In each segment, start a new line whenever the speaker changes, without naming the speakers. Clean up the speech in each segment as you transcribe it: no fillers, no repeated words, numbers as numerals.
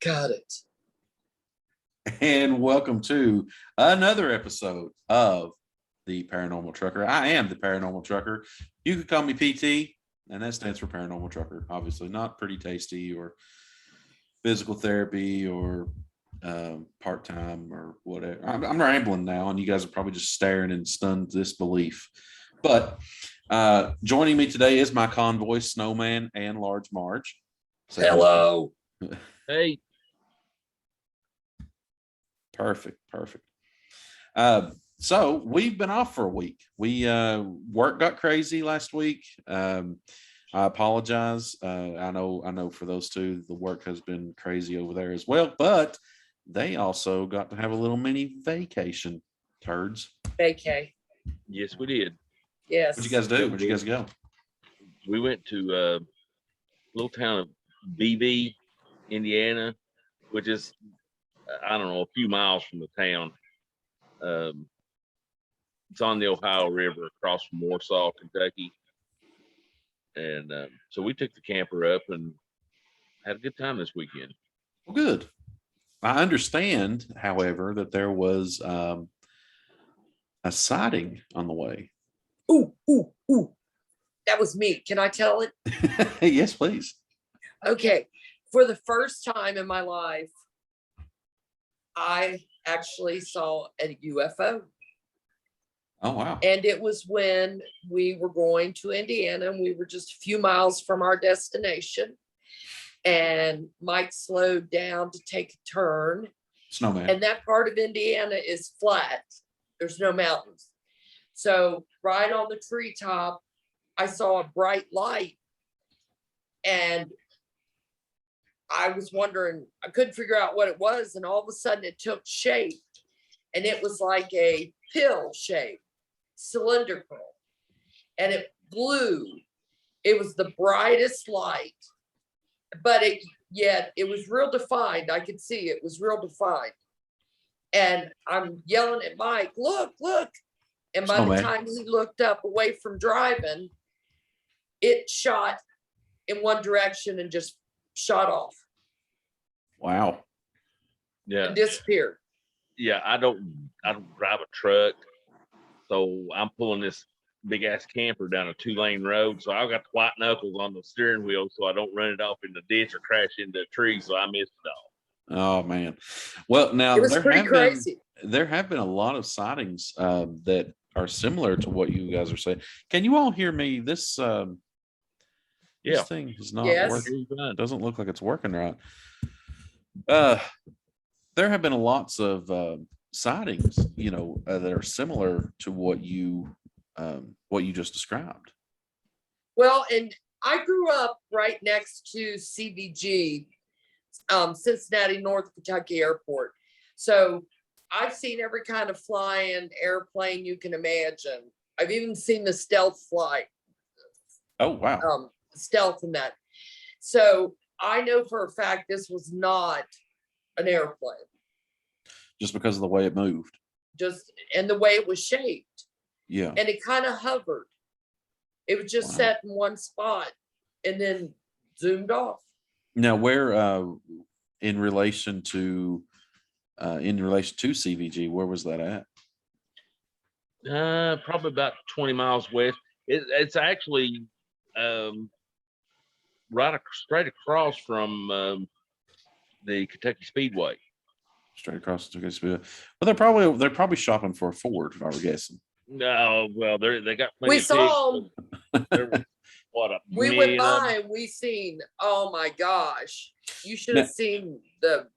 Got it.
And welcome to another episode of the Paranormal Trucker. I am the Paranormal Trucker. You could call me PT, and that stands for Paranormal Trucker. Obviously, not pretty tasty or physical therapy or part-time or whatever. I'm rambling now, and you guys are probably just staring in stunned disbelief. But joining me today is my convoy, Snowman and Large Marge.
Hello.
Hey.
Perfect. So we've been off for a week. We work got crazy last week. I apologize. I know for those two, the work has been crazy over there as well, but they also got to have a little mini vacation. Turds.
Vacay.
Yes, we did.
Yes.
What'd you guys do? Where'd you guys go?
We went to a little town of BB, Indiana, which is, I don't know, a few miles from the town. It's on the Ohio River across from Warsaw, Kentucky. And so we took the camper up and had a good time this weekend.
Well, good. I understand, however, that there was a sighting on the way.
Ooh. That was me. Can I tell it?
Yes, please.
Okay. For the first time in my life, I actually saw a UFO.
Oh, wow.
And it was when we were going to Indiana and we were just a few miles from our destination. And Mike slowed down to take a turn.
Snowman.
And that part of Indiana is flat. There's no mountains. So right on the treetop, I saw a bright light. And I was wondering, I couldn't figure out what it was. And all of a sudden it took shape. And it was like a pill shape, cylindrical. And it blew. It was the brightest light. But it was real defined. I could see it was real defined. And I'm yelling at Mike, look. And by the time he looked up away from driving, it shot in one direction and just shot off.
Wow.
Yeah.
And disappeared.
Yeah, I don't drive a truck. So I'm pulling this big ass camper down a 2-lane road. So I've got the white knuckles on the steering wheel so I don't run it off in the ditch or crash into a tree. So I missed it all.
Oh, man. Well, now
it was pretty crazy.
There have been a lot of sightings that are similar to what you guys are saying. Can you all hear me? This this thing is not working. It doesn't look like it's working right. There have been lots of sightings, that are similar to what you just described.
Well, and I grew up right next to CVG, Cincinnati North Kentucky Airport. So I've seen every kind of flying airplane you can imagine. I've even seen the stealth flight.
Oh, wow.
Stealth in that. So I know for a fact this was not an airplane.
Just because of the way it moved.
And the way it was shaped.
Yeah.
And it kind of hovered. It was just set in one spot and then zoomed off.
Now, where in relation to CVG, where was that at?
Probably about 20 miles west. It's actually straight across from the Kentucky Speedway.
Straight across the Kentucky Speedway. Well, they're probably shopping for a Ford, if I were guessing.
No, well, they got plenty.
We saw them.
We
went by and we seen. Oh my gosh! You should have seen the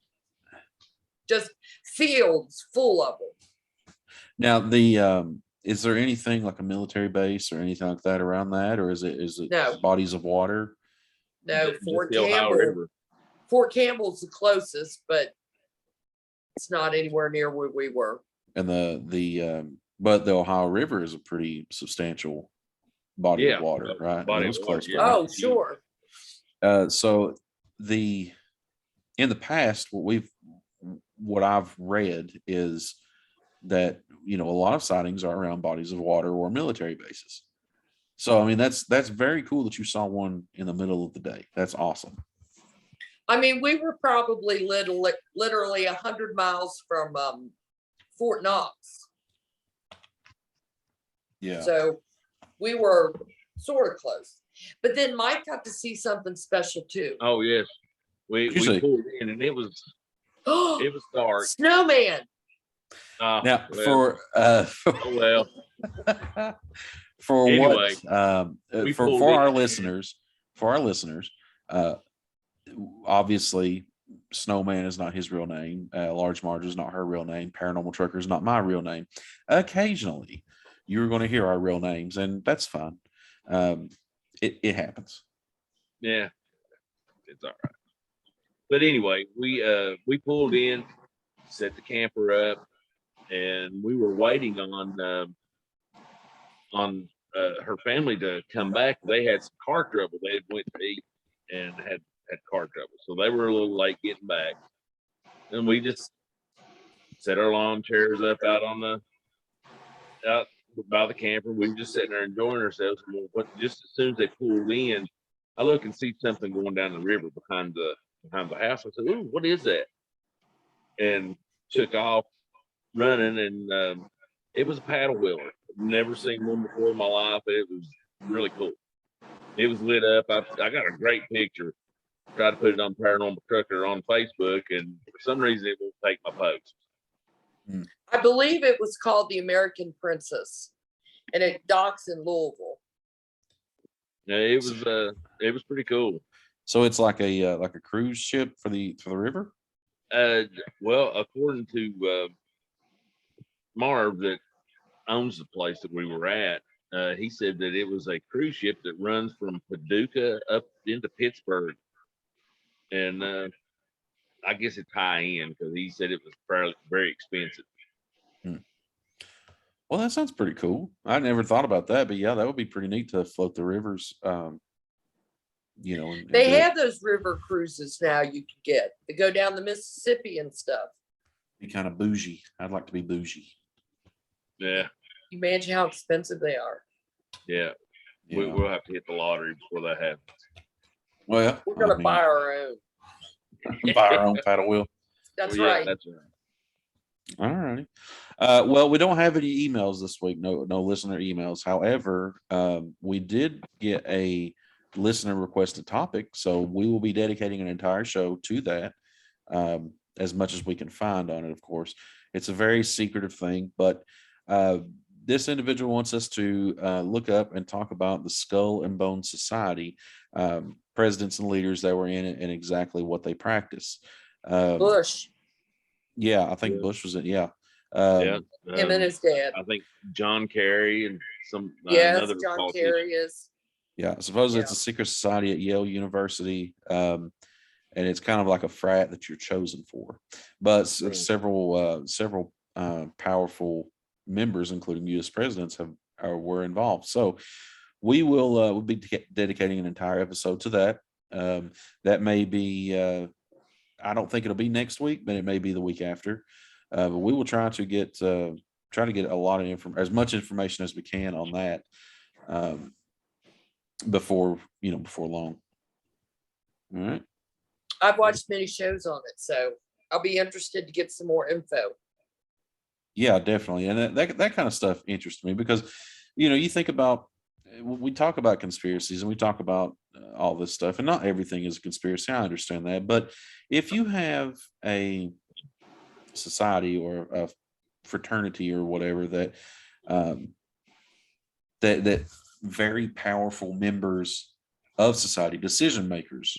just fields full of them.
Now, is there anything like a military base or anything like that around that, or is it
no
bodies of water?
No, Fort Campbell. Fort Campbell's the closest, but it's not anywhere near where we were.
And but the Ohio River is a pretty substantial body of water, right?
Body of water,
close.
Oh, sure.
So in the past, what I've read is that a lot of sightings are around bodies of water or military bases. So I mean that's very cool that you saw one in the middle of the day. That's awesome.
I mean, we were probably literally 100 miles from Fort Knox.
Yeah.
So we were sort of close. But then Mike got to see something special too.
Oh yes, we
What'd you say?
pulled in and it was dark.
Snowman.
Now
well,
for
oh well.
for
Anyway,
what
we
for
pulled
our
in.
listeners, uh obviously Snowman is not his real name. Large Marge is not her real name. Paranormal Trucker is not my real name. Occasionally, you're going to hear our real names, and that's fine. It happens.
Yeah, it's all right. But anyway, we pulled in, set the camper up, and we were waiting on her family to come back. They had some car trouble. They had went to eat and had car trouble, so they were a little late getting back. And we just set our lawn chairs up out by the camper. We were just sitting there enjoying ourselves. And just as soon as they pulled in, I look and see something going down the river behind the house. I said, "Ooh, what is that?" And took off running, and it was a paddle wheeler. Never seen one before in my life, but it was really cool. It was lit up. I got a great picture. Tried to put it on Paranormal Trucker on Facebook, and for some reason it won't take my post.
I believe it was called the American Princess, and it docks in Louisville.
Yeah, it was pretty cool.
So it's like a cruise ship for the river.
Well, according to Marv that owns the place that we were at, he said that it was a cruise ship that runs from Paducah up into Pittsburgh, and I guess it's high end because he said it was fairly very expensive.
Well, that sounds pretty cool. I never thought about that, but yeah, that would be pretty neat to float the rivers.
They have those river cruises now you can get. They go down the Mississippi and stuff.
Be kind of bougie. I'd like to be bougie.
Yeah.
You imagine how expensive they are.
Yeah. We'll have to hit the lottery before that happens.
Well,
we're gonna buy our own.
Buy our own paddle wheel.
That's right.
That's right.
All righty. Well, we don't have any emails this week. No listener emails. However, we did get a listener requested topic, so we will be dedicating an entire show to that, as much as we can find on it. Of course, it's a very secretive thing, but this individual wants us to look up and talk about the Skull and Bone Society, presidents and leaders that were in it, and exactly what they practice.
Bush.
Yeah, I think Bush was in. Yeah.
Him
and his dad.
I think John Kerry and some.
Yes, John Kerry is.
Yeah, I suppose it's a secret society at Yale University, and it's kind of like a frat that you're chosen for. But several powerful members, including U.S. presidents, were involved. So we will we'll be dedicating an entire episode to that. That may be. I don't think it'll be next week, but it may be the week after. But we will try to get a lot of as much information as we can on that before long. All right.
I've watched many shows on it, so I'll be interested to get some more info.
Yeah, definitely, and that kind of stuff interests me because you think about, we talk about conspiracies and we talk about all this stuff, and not everything is a conspiracy. I understand that, but if you have a society or a fraternity or whatever that that very powerful members of society, decision makers,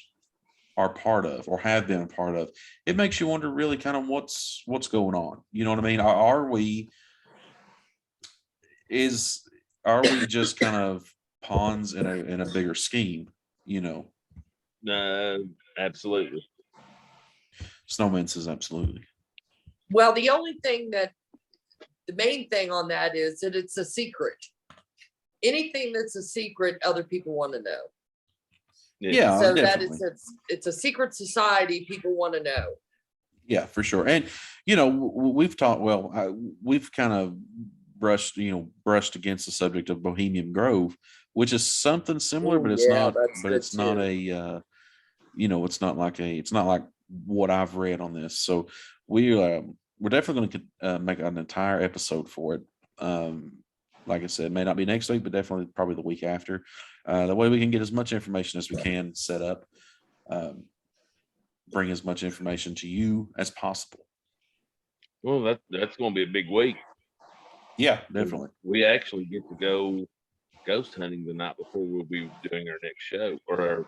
are part of or have been a part of, it makes you wonder really kind of what's going on. You know what I mean? Are we just kind of pawns in a bigger scheme?
Absolutely.
Snowman says absolutely.
Well, the main thing on that is that it's a secret. Anything that's a secret, other people want to know.
Yeah,
so
definitely.
It's a secret society. People want to know.
Yeah, for sure. And we've talked. Well, we've kind of brushed against the subject of Bohemian Grove, which is something similar, but it's not. But it's not a it's not like what I've read on this. So we're definitely going to make an entire episode for it. Like I said, may not be next week, but definitely probably the week after. That way we can get as much information as we can set up, bring as much information to you as possible.
Well, that's going to be a big week.
Yeah, definitely.
We actually get to go ghost hunting the night before we'll be doing our next show
show.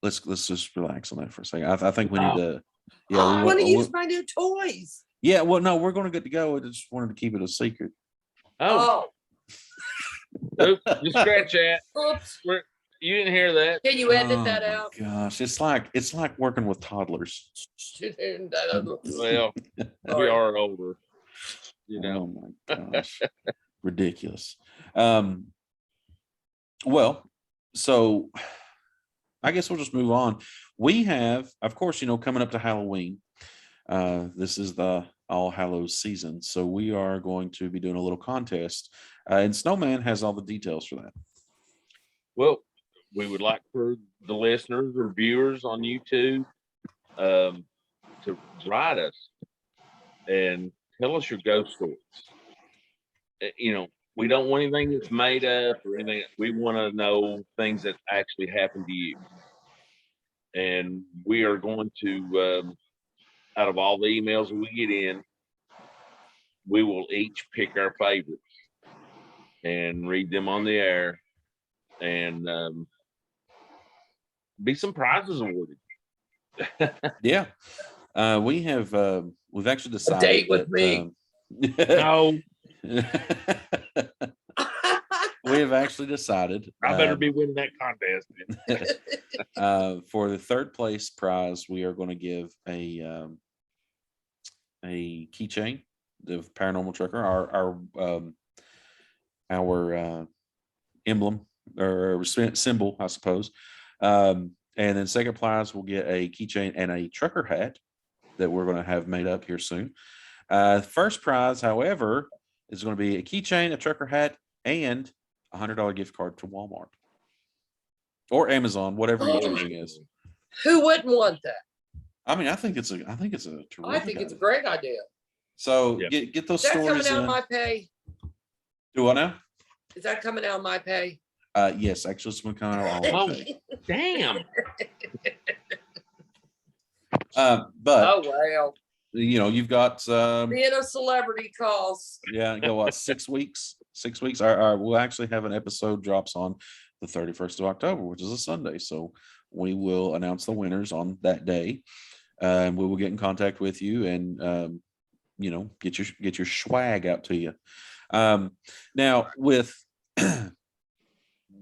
Let's just relax on that for a second. I think we need to. Yeah,
I want to use my new toys.
Yeah, well, no, we're going to get to go. I just wanted to keep it a secret.
Oh. Oops, just scratch that.
Oops.
You didn't hear that.
Can you edit that out?
Gosh, it's like working with toddlers.
Well, we are older.
Oh my gosh, ridiculous. Well, so I guess we'll just move on. We have, of course, coming up to Halloween. This is the All Hallows season, so we are going to be doing a little contest, and Snowman has all the details for that.
Well, we would like for the listeners or viewers on YouTube to write us and tell us your ghost stories. We don't want anything that's made up or anything. We want to know things that actually happened to you. And we are going to, out of all the emails we get in, we will each pick our favorites and read them on the air, and be some prizes awarded.
Yeah. We've actually decided
a date with me.
No.
We have actually decided
I better be winning that contest.
For the third place prize, we are going to give a keychain, the Paranormal Trucker, our emblem or symbol, I suppose. And then second prize, we'll get a keychain and a trucker hat that we're going to have made up here soon. First prize, however, is going to be a keychain, a trucker hat, and a $100 gift card to Walmart or Amazon, whatever your choosing is.
Who wouldn't want that?
I mean, I think it's a terrific
I think it's a great idea.
So get those stories.
Is that coming out of my pay?
Do what now?
Is that coming out of my pay?
Yes, actually, it's going to come out of all of it.
Damn.
But
oh well.
You've got
being a celebrity costs.
Yeah, go what, 6 weeks? 6 weeks. We'll actually have an episode drops on the 31st of October, which is a Sunday. So we will announce the winners on that day. And we will get in contact with you and get your swag out to you. Now with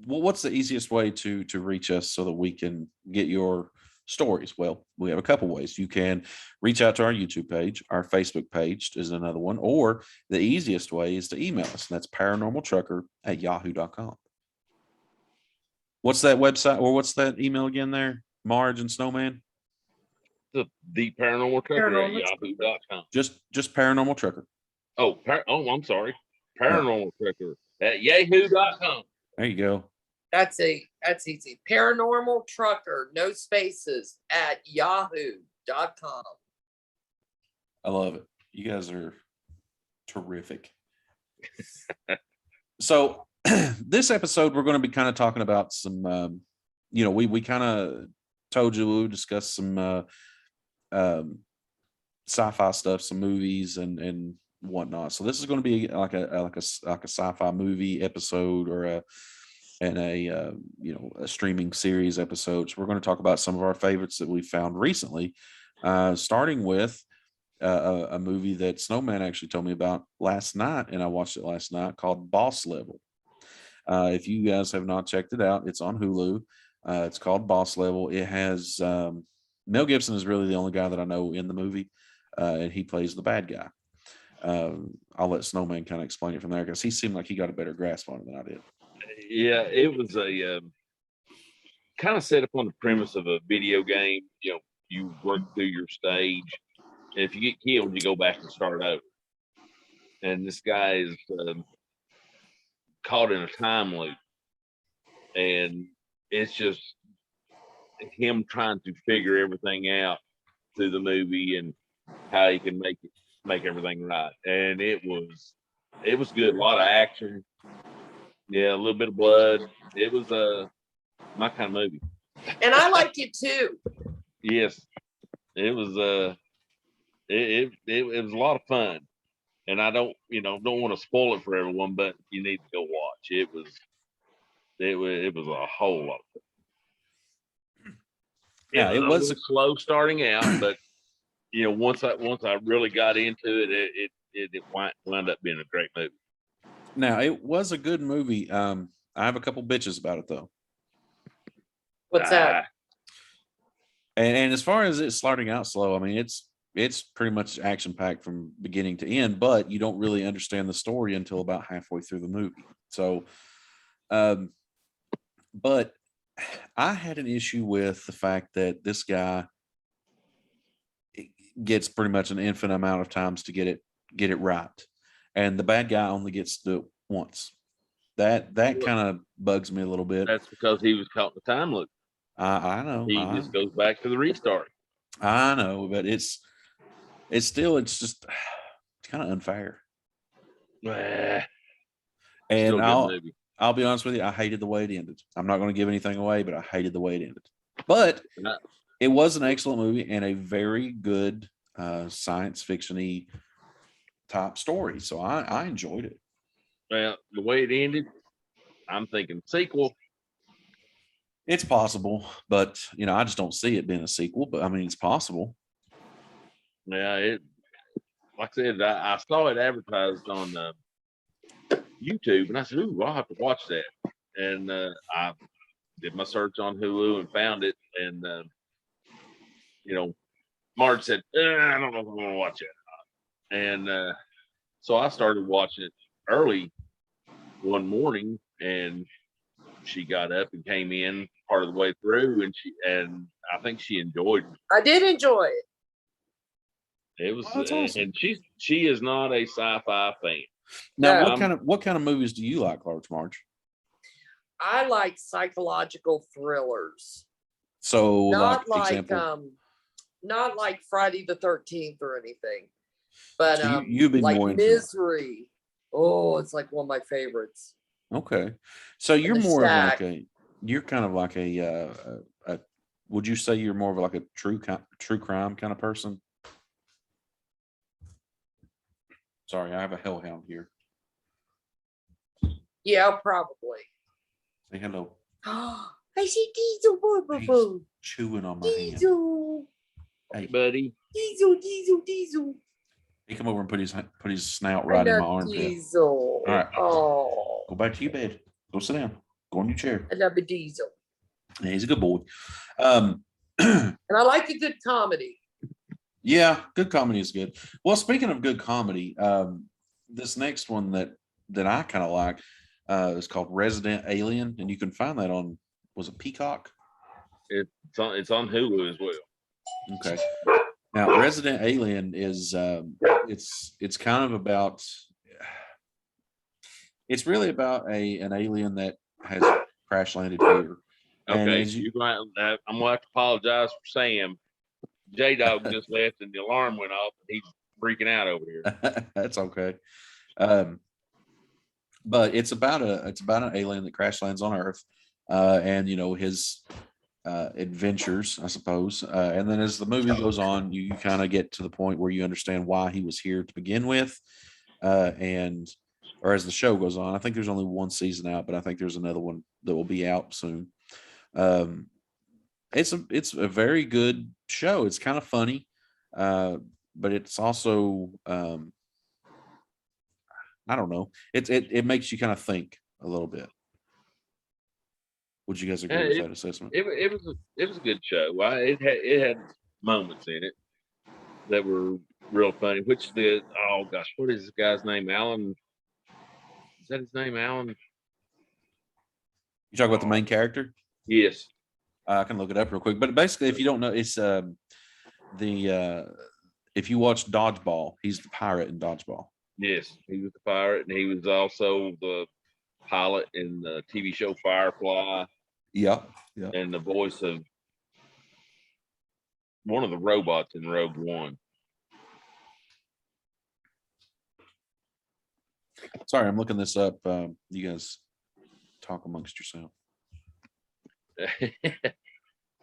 what's the easiest way to reach us so that we can get your stories? Well, we have a couple ways. You can reach out to our YouTube page. Our Facebook page is another one, or the easiest way is to email us, and that's paranormaltrucker@yahoo.com. What's that website, or what's that email again there, Marge and Snowman?
The Paranormal Trucker at yahoo.com.
Just Paranormal Trucker.
I'm sorry. Paranormal Trucker at yahoo.com.
There you go.
That's easy. Paranormal Trucker, no spaces, at yahoo.com.
I love it. You guys are terrific. So this episode, we're going to be kind of talking about some, we kind of told you we would discuss some sci-fi stuff, some movies and whatnot. So this is going to be like a sci-fi movie episode or a streaming series episode. So we're going to talk about some of our favorites that we found recently, starting with a movie that Snowman actually told me about last night, and I watched it last night, called Boss Level. If you guys have not checked it out, it's on Hulu. It's called Boss Level. It has Mel Gibson is really the only guy that I know in the movie, and he plays the bad guy. I'll let Snowman kind of explain it from there, because he seemed like he got a better grasp on it than I did.
Yeah, it was a kind of set up on the premise of a video game. You work through your stage, and if you get killed, you go back and start over. And this guy is caught in a time loop, and it's just him trying to figure everything out through the movie and how he can make everything right. And it was good. A lot of action. Yeah, a little bit of blood. It was my kind of movie.
And I like it too.
Yes, it was it was a lot of fun. And I don't want to spoil it for everyone, but you need to go watch. It was a whole lot of fun.
Yeah, it
a
was.
little slow starting out, but once I really got into it, it wound up being a great movie.
Now, it was a good movie. I have a couple bitches about it though.
What's that?
And as far as it starting out slow, I mean, it's pretty much action packed from beginning to end, but you don't really understand the story until about halfway through the movie. So, but I had an issue with the fact that this guy gets pretty much an infinite amount of times to get it right, and the bad guy only gets to do it once. That kind of bugs me a little bit.
That's because he was caught in the time loop.
I know.
He just goes back to the restart.
I know, but it's just kind of unfair. And I'll be honest with you, I hated the way it ended. I'm not going to give anything away, but I hated the way it ended. But it was an excellent movie and a very good science fiction-y type story. So I enjoyed it.
Well, the way it ended, I'm thinking sequel.
It's possible, but I just don't see it being a sequel. But I mean, it's possible.
Yeah, like I said, I saw it advertised on YouTube, and I said, "Ooh, I'll have to watch that." And I did my search on Hulu and found it. And Marge said, "I don't know if I'm going to watch it." And so I started watching it early one morning, and she got up and came in part of the way through, and I think she enjoyed it.
I did enjoy it.
It was,
awesome.
And she is not a sci-fi fan.
Now, what kind of movies do you like, Marge?
I like psychological thrillers.
So,
not
example,
not like Friday the 13th or anything, but
so you've been
like
more into
Misery. Oh, it's like one of my favorites.
Okay, so you're more of like you're kind of like a would you say you're more of like a true crime kind of person? Sorry, I have a hellhound here.
Yeah, probably.
Say hello.
I see Diesel.
He's chewing on my
Diesel.
Hand.
Hey, buddy.
Diesel.
He come over and put his snout right in my armpit.
Diesel.
All right.
Oh.
Go back to your bed. Go sit down. Go on your chair.
I love a Diesel.
Yeah, he's a good boy.
And I like a good comedy.
Yeah, good comedy is good. Well, speaking of good comedy, this next one that I kind of like is called Resident Alien, and you can find that on, was it Peacock?
It's on Hulu as well.
Okay. Now, Resident Alien is it's kind of about, it's really about an alien that has crash landed here.
Okay, I'm gonna have to apologize for Sam. J-Dog just left and the alarm went off and he's freaking out over here.
That's okay. But it's about an alien that crash lands on Earth, and his adventures, I suppose. And then as the movie goes on, you kind of get to the point where you understand why he was here to begin with, or as the show goes on. I think there's only one season out, but I think there's another one that will be out soon. It's a very good show. It's kind of funny, but it's also I don't know. It makes you kind of think a little bit. Would you guys agree with that assessment?
It was a good show. It had moments in it that were real funny. What is this guy's name? Alan? Is that his name, Alan?
You talk about the main character?
Yes.
I can look it up real quick. But basically, if you don't know, it's if you watch Dodgeball, he's the pirate in Dodgeball.
Yes, he was the pirate, and he was also pilot in the TV show Firefly,
Yeah.
and the voice of one of the robots in Rogue One.
Sorry, I'm looking this up. You guys talk amongst yourself.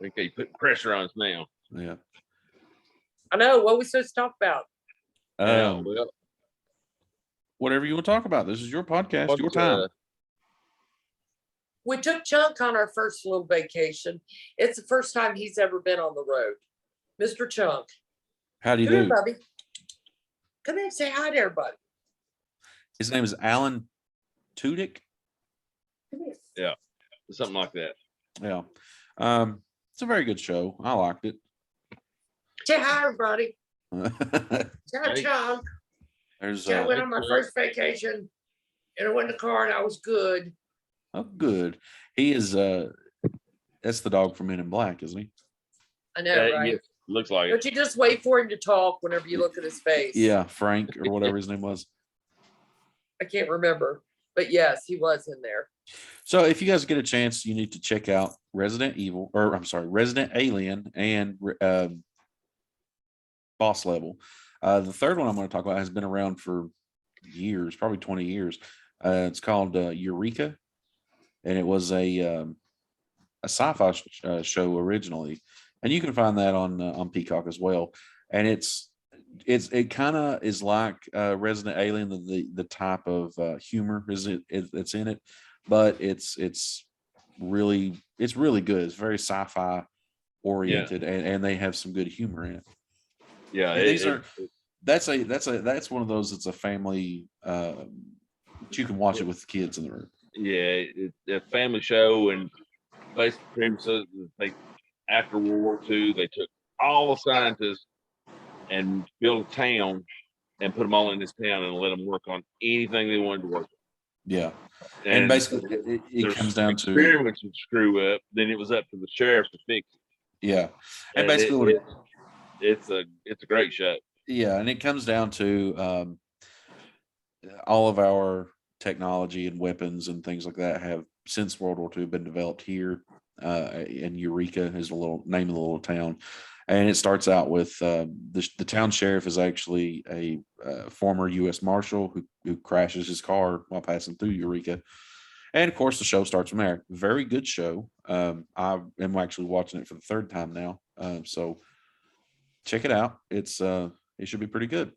Okay, put pressure on us now.
Yeah.
I know. What we supposed to talk about?
Well,
Whatever you want to talk about. This is your podcast,
what's,
your time.
We took Chunk on our first little vacation. It's the first time he's ever been on the road. Mr. Chunk.
How do you
Come
do?
here, Bubby. Come in and say hi to everybody.
His name is Alan Tudyk.
Come here.
Yeah, something like that.
Yeah. It's a very good show. I liked it.
Say hi, everybody. Say hi,
Hey.
Chunk.
There's
I went on my first vacation and I went in the car and I was good.
oh good. He is that's the dog from Men in Black, isn't he?
I know, right?
Yeah, looks like it.
Don't you just wait for him to talk whenever you look at his face?
Yeah, Frank or whatever his name was.
I can't remember. But yes, he was in there.
So if you guys get a chance, you need to check out Resident Alien and Boss Level. The third one I'm going to talk about has been around for years, probably 20 years. It's called Eureka, and it was a sci-fi show originally, and you can find that on Peacock as well. And it kind of is like Resident Alien, the type of humor it's in it, but it's really good. It's very sci-fi oriented, and they have some good humor in it.
Yeah,
That's one of those. It's a family. You can watch it with the kids in the room.
Yeah, it's a family show, and basic premise is they, after World War II, they took all the scientists and built a town and put them all in this town and let them work on anything they wanted to work on.
Yeah, and basically it comes down to
experiments would screw up, then it was up to the sheriff to fix it.
Yeah, and basically
it's a great show.
Yeah, and it comes down to all of our technology and weapons and things like that have since World War II been developed here. And Eureka is the name of the little town, and it starts out with the town sheriff is actually a former U.S. Marshal who crashes his car while passing through Eureka, and of course the show starts from there. Very good show. I am actually watching it for the third time now, so check it out. It should be pretty good.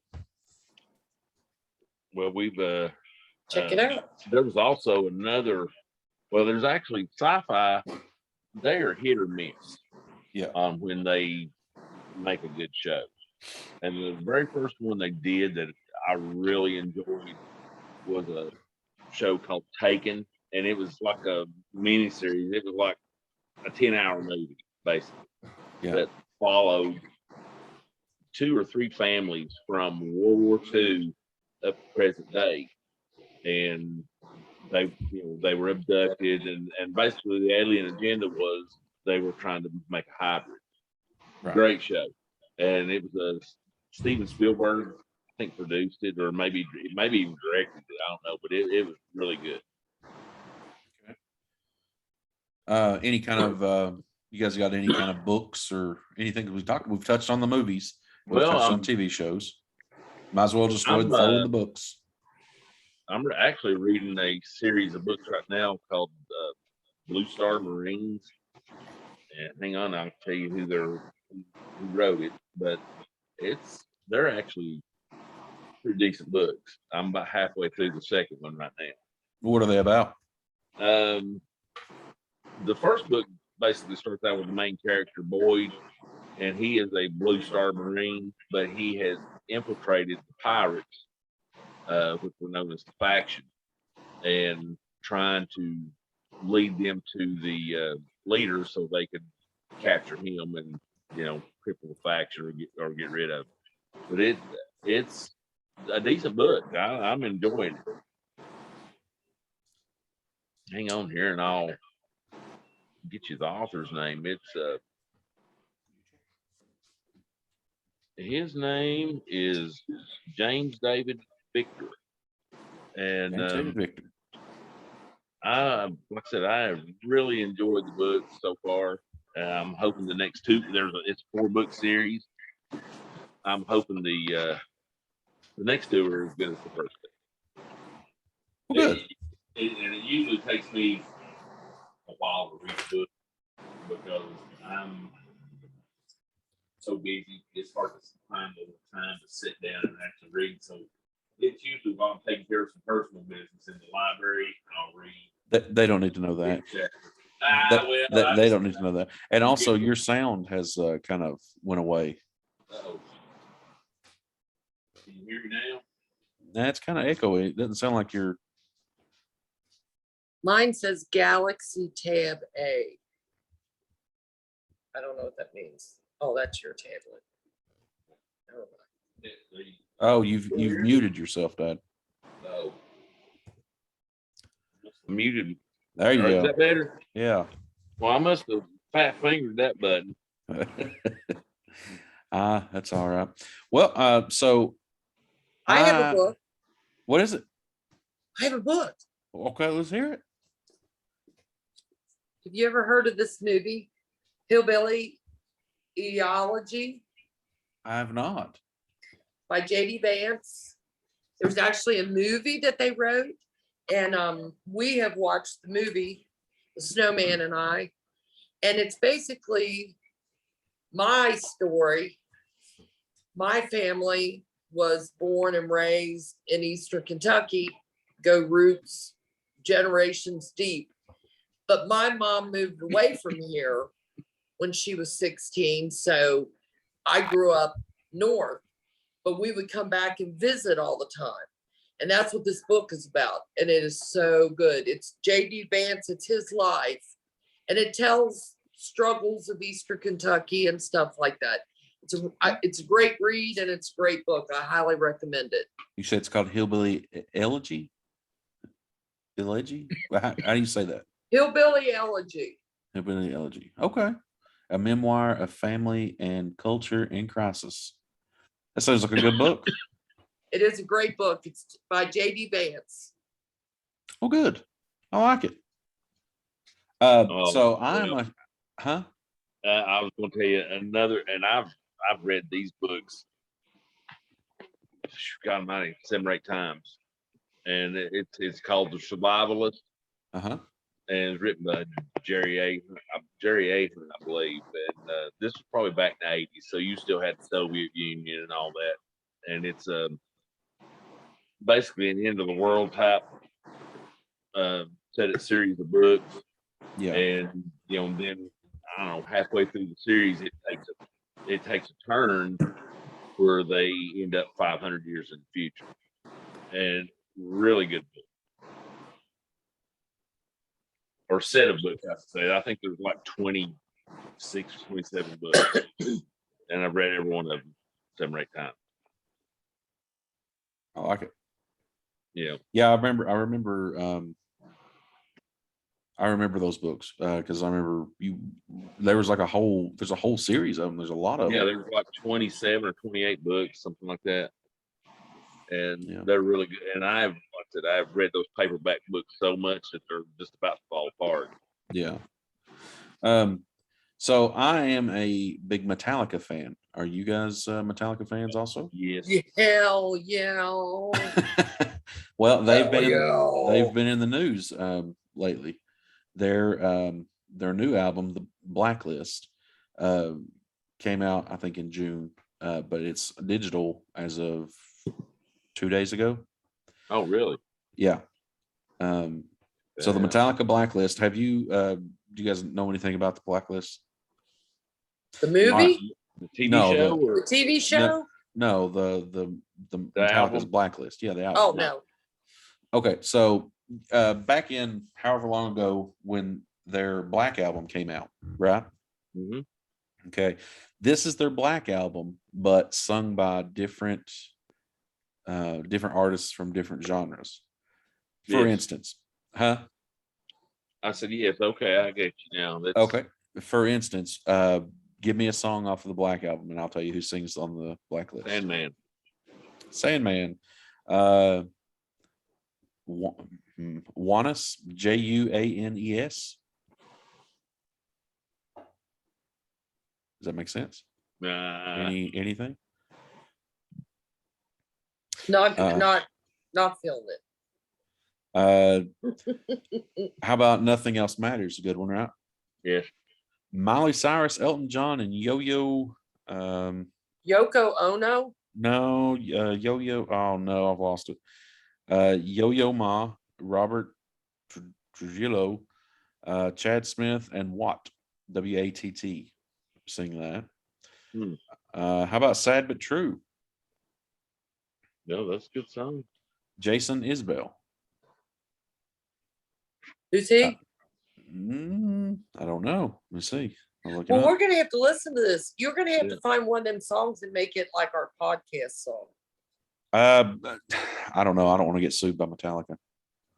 Well, we've
Check it out.
there was also another. Well, there's actually sci-fi. They are hit or miss.
Yeah.
When they make a good show, and the very first one they did that I really enjoyed was a show called Taken, and it was like a mini series. It was like a 10-hour movie, basically, that followed 2 or 3 families from World War II up to present day, and they were abducted, and basically the alien agenda was they were trying to make a hybrid. Right. Great show, and it was Steven Spielberg, I think, produced it, or maybe even directed it. I don't know, but it was really good.
Okay. Any kind of you guys got any kind of books or anything? We've touched on the movies. We've touched on TV shows. Might as well just go ahead and throw in the books.
I'm actually reading a series of books right now called Blue Star Marines. And hang on, I'll tell you who wrote it, but they're actually pretty decent books. I'm about halfway through the second one right now.
What are they about?
The first book basically starts out with the main character, Boyd, and he is a Blue Star Marine, but he has infiltrated the pirates, which were known as the faction, and trying to lead them to the leaders so they could capture him and cripple the faction or get rid of him. But it's a decent book. I'm enjoying it. Hang on here and I'll get you the author's name. It's his name is James David Victor, and
David Victor.
Like I said, I have really enjoyed the book so far. I'm hoping the next two. It's a 4-book series. I'm hoping the next two are as good as the first two.
Well, good.
And it usually takes me a while to read a book because I'm so busy. It's hard to find the time to sit down and actually read. So it's usually while I'm taking care of some personal business in the library, I'll read.
They don't need to know that. They don't need to know that. And also, your sound has kind of went away.
Uh-oh. Can you hear me now?
That's kind of echoey. It doesn't sound like you're.
Mine says Galaxy Tab A. I don't know what that means. Oh, that's your tablet. Never mind.
Oh, you've muted yourself, Dad.
No. Muted.
There you
Is
go.
that better?
Yeah.
Well, I must have fat fingered that button.
That's all right. Well, so
I have a book.
What is it?
I have a book.
Okay, let's hear it.
Have you ever heard of this movie, Hillbilly Ideology?
I have not.
By J.D. Vance. There's actually a movie that they wrote, and we have watched the movie, The Snowman and I, and it's basically my story. My family was born and raised in Eastern Kentucky, go roots generations deep. But my mom moved away from here when she was 16, so I grew up north. But we would come back and visit all the time. And that's what this book is about. And it is so good. It's J.D. Vance, it's his life. And it tells struggles of Eastern Kentucky and stuff like that. It's a great read and it's a great book. I highly recommend it.
You said it's called Hillbilly Elegy? Elegy? How do you say that?
Hillbilly Elegy.
Hillbilly Elegy. Okay. A memoir of family and culture in crisis. That sounds like a good book.
It is a great book. It's by J.D. Vance.
Oh, good. I like it. So I'm
well, I was going to tell you another, and I've read these books, God almighty, 7 or 8 times, and it's called The Survivalist, and it's written by Jerry Ahern, I believe, and this was probably back in the '80s, so you still had the Soviet Union and all that, and it's basically an end of the world type series of books.
Yeah.
And then I don't know, halfway through the series, it takes a turn where they end up 500 years in the future, and really good book or set of books. I say I think there's like 26, 27 books, and I've read every one of them 7 or 8 times.
I like it.
Yeah.
Yeah, I remember those books because I remember there's a whole series of them. There's a lot of them.
Yeah, there's like 27 or 28 books, something like that. And they're really good. And I've read those paperback books so much that they're just about to fall apart.
Yeah. So I am a big Metallica fan. Are you guys Metallica fans also?
Yes.
Hell yeah.
Well, they've been in the news lately. Their new album, The Blacklist, came out I think in June, but it's digital as of 2 days ago.
Oh, really?
Yeah. So the Metallica Blacklist. Have you? Do you guys know anything about the Blacklist?
The movie?
The TV show?
The TV show?
No, the Metallica's
album?
Blacklist. Yeah, the album.
Oh no.
Okay, so back in however long ago when their Black album came out, right?
Mm-hmm.
Okay, this is their Black album, but sung by different artists from different genres. For instance,
I said yes. Okay, I get you now.
Okay. For instance, give me a song off of the Black album, and I'll tell you who sings on the Blacklist.
Sandman.
Juanes, Juanes. Does that make sense? Anything?
Not
Uh,
not feeling it.
How about Nothing Else Matters? A good one, right?
Yes.
Miley Cyrus, Elton John, and
Yoko Ono.
No, Yo-Yo. Oh no, I've lost it. Yo-Yo Ma, Robert Trujillo, Chad Smith, and Watt, W-A-T-T, sing that. How about Sad But True?
No, that's a good song.
Jason Isbell.
Who's he?
I don't know. Let's see.
Well, we're gonna have to listen to this. You're gonna have
Yeah.
to find one of them songs and make it like our podcast song.
I don't know. I don't want to get sued by Metallica.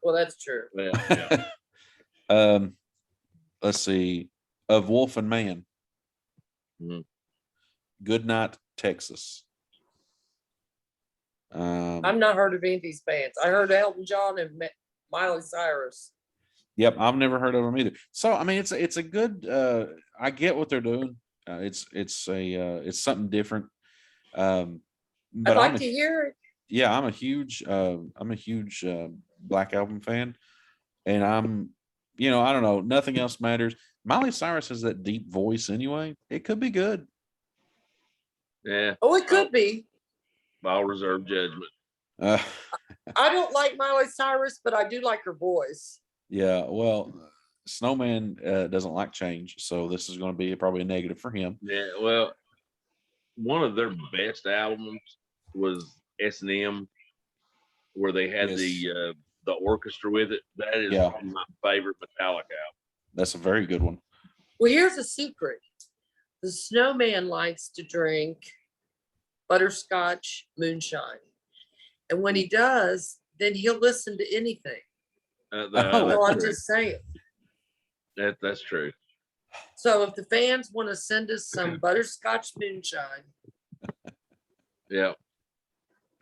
Well, that's true.
Yeah.
Let's see. Of Wolf and Man.
Mhm.
Good Night, Texas.
I've not heard of any of these bands. I heard Elton John and Miley Cyrus.
Yep, I've never heard of them either. So I mean, it's a good. I get what they're doing. It's something different. But
I'd like to hear it.
Yeah, I'm a huge Black Album fan, and I don't know. Nothing Else Matters. Miley Cyrus has that deep voice anyway. It could be good.
Yeah.
Oh, it could be.
I'll reserve judgment.
I don't like Miley Cyrus, but I do like her voice.
Yeah, well, Snowman doesn't like change, so this is going to be probably a negative for him.
Yeah, well, one of their best albums was S&M, where they had the orchestra with it. That is my favorite Metallica album.
That's a very good one.
Well, here's a secret. The Snowman likes to drink butterscotch moonshine. And when he does, then he'll listen to anything. So I'm just saying.
That's true.
So if the fans want to send us some butterscotch moonshine.
Yeah.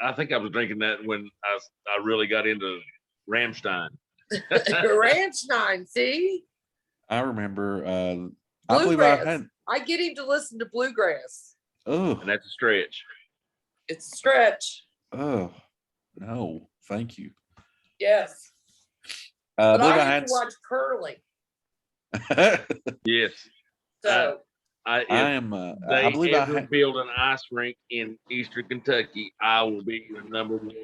I think I was drinking that when I really got into Rammstein.
Rammstein, see?
I remember
I believe I get him to listen to bluegrass.
Oh.
And that's a stretch.
It's a stretch.
Oh, no. Thank you.
Yes. But I have to watch curling.
Yes.
So
I
believe I had build an ice rink in Eastern Kentucky. I will be the number one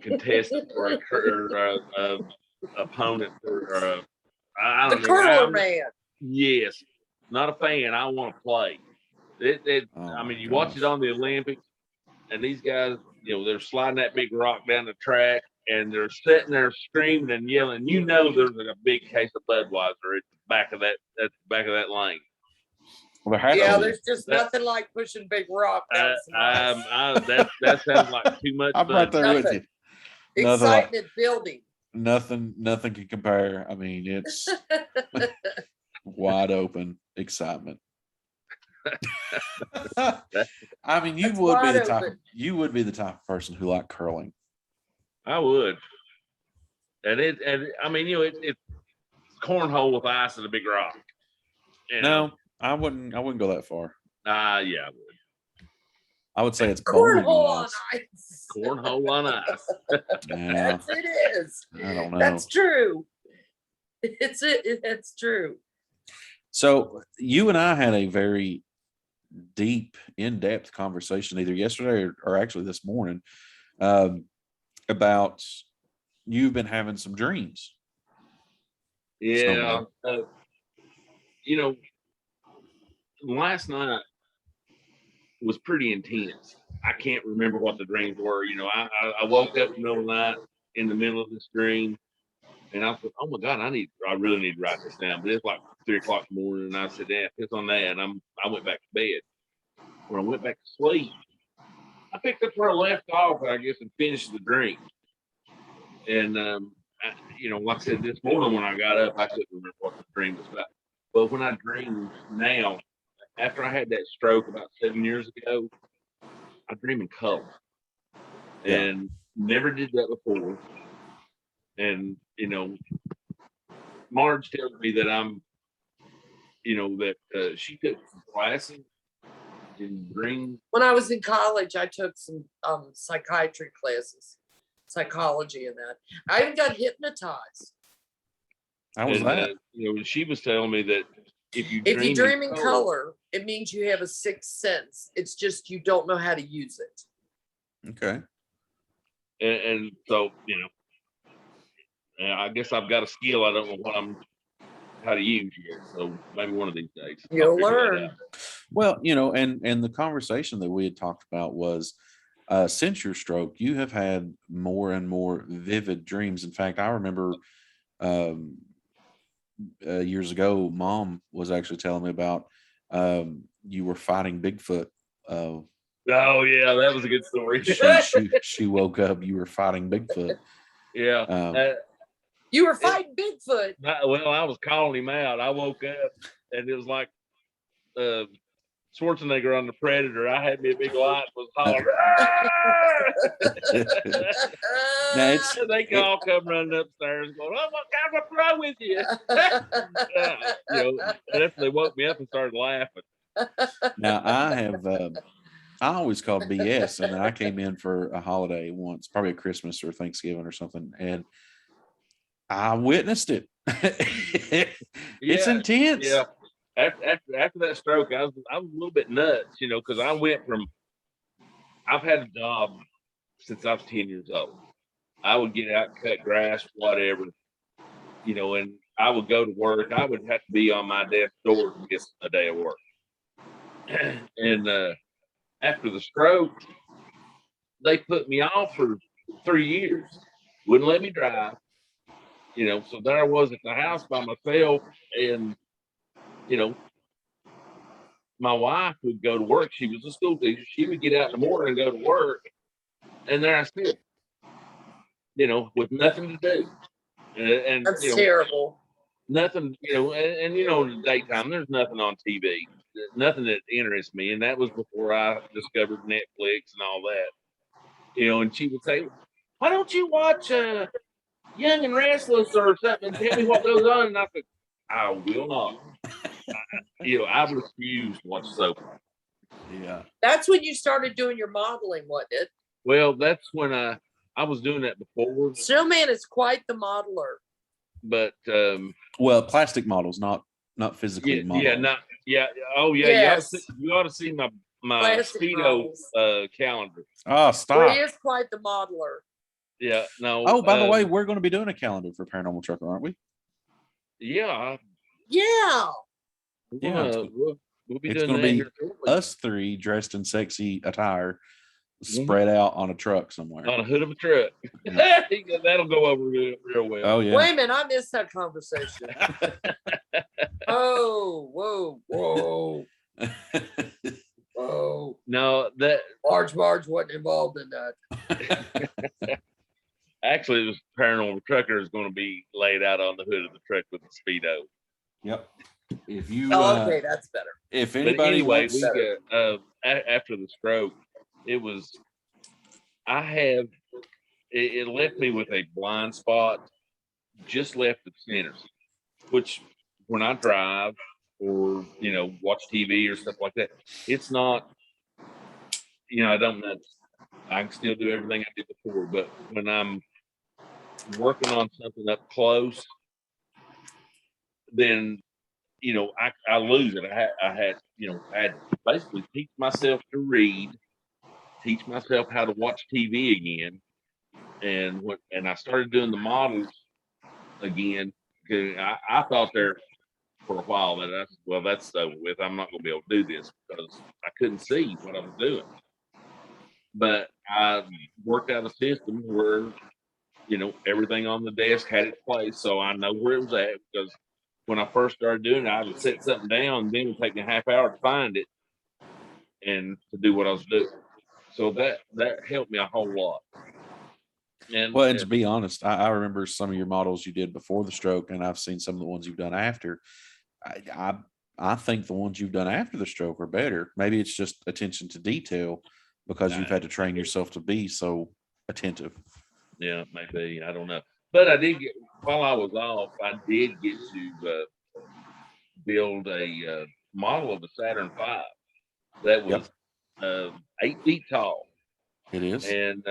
contestant or a opponent or I don't know.
Curler man.
Yes, not a fan. I want to play. I mean, you watch it on the Olympics, and these guys, they're sliding that big rock down the track, and they're sitting there screaming and yelling. There's a big case of Budweiser at the back of that lane.
Well,
there's just nothing like pushing big rock down
that sounds like too much.
I'm right there with you.
Excitement building.
Nothing can compare. I mean, it's wide open excitement. I mean, you would be the type of person who liked curling.
I would. And I mean, it's cornhole with ice and a big rock.
No, I wouldn't go that far.
Yeah, I would.
I would say it's
cornhole on ice.
Cornhole on ice.
Yeah. It is.
I don't know.
That's true. It's true.
So you and I had a very deep, in-depth conversation either yesterday or actually this morning about you've been having some dreams.
Yeah. Last night was pretty intense. I can't remember what the dreams were. I woke up in the middle of the night in the middle of this dream, and I thought, oh my God, I really need to write this down. But it's like 3:00 in the morning, and I said, "Yeah, piss on that," and I went back to bed. When I went back to sleep, I picked up where I left off, I guess, and finished the dream. And like I said, this morning when I got up, I couldn't remember what the dream was about. But when I dream now, after I had that stroke about 7 years ago, I dream in color. And never did that before. And Marge tells me that I'm, that she took some classes in dream.
When I was in college, I took some psychiatry classes, psychology and that. I even got hypnotized.
How was that?
She was telling me that if you
dream in color, it means you have a sixth sense. It's just you don't know how to use it.
Okay.
And so, I guess I've got a skill I don't know how to use yet. So maybe one of these days
you'll learn.
Well, and the conversation that we had talked about was since your stroke, you have had more and more vivid dreams. In fact, I remember years ago, Mom was actually telling me about you were fighting Bigfoot.
Oh yeah, that was a good story.
she woke up, you were fighting Bigfoot.
Yeah.
You were fighting Bigfoot.
Well, I was calling him out. I woke up and it was like Schwarzenegger on the Predator. I had me a big light, was hollering. They can all come running upstairs going, "Oh my God, what's wrong with you?" They woke me up and started laughing.
Now I always called BS, and then I came in for a holiday once, probably a Christmas or Thanksgiving or something, and I witnessed it. It's intense.
Yeah. After that stroke, I was a little bit nuts, because I went from, I've had a job since I was 10 years old. I would get out, cut grass, whatever, and I would go to work. I would have to be on my desk door to get a day of work. And after the stroke, they put me off for 3 years, wouldn't let me drive, so there I was at the house by myself, and my wife would go to work. She was a school teacher. She would get out in the morning and go to work, and there I sit, with nothing to do. And
that's terrible.
Nothing, in the daytime, there's nothing on TV, nothing that interests me. And that was before I discovered Netflix and all that, and she would say, "Why don't you watch Young and Restless or something and tell me what goes on?" And I said, "I will not." I refuse to watch soap.
Yeah.
That's when you started doing your modeling, wasn't it?
Well, that's when I was doing that before.
Snowman is quite the modeler.
But
well, plastic models, not physically modeled.
Oh yeah,
yes.
You ought to see my Speedo calendar.
Oh, stop.
Well, he is quite the modeler.
Yeah, no.
Oh, by the way, we're going to be doing a calendar for Paranormal Trucker, aren't we?
Yeah.
Yeah.
We'll be
it's going to be us three dressed in sexy attire, spread out on a truck somewhere.
On a hood of a truck. That'll go over real well.
Oh, yeah.
Wait a minute. I missed that conversation. Oh, whoa. Whoa.
No, that
Marge wasn't involved in that.
Actually, this Paranormal Trucker is going to be laid out on the hood of the truck with a Speedo.
Yep. If you
okay, that's better.
If anybody
wants after the stroke, it left me with a blind spot just left of sinners, which when I drive or watch TV or stuff like that, it's not, I don't know, I can still do everything I did before, but when I'm working on something up close, then I lose it. I had to basically teach myself to read, teach myself how to watch TV again, and I started doing the models again. I thought there for a while that that's over with. I'm not going to be able to do this because I couldn't see what I was doing. But I worked out a system where everything on the desk had its place, so I know where it was at. Because when I first started doing it, I would set something down, and then it would take me a half hour to find it and to do what I was doing. So that helped me a whole lot. And
to be honest, I remember some of your models you did before the stroke, and I've seen some of the ones you've done after. I think the ones you've done after the stroke are better. Maybe it's just attention to detail because you've had to train yourself to be so attentive.
Yeah, maybe. I don't know. But I did get, while I was off, I did get to build a model of the Saturn V that
Yep,
was 8 feet tall,
it is.
and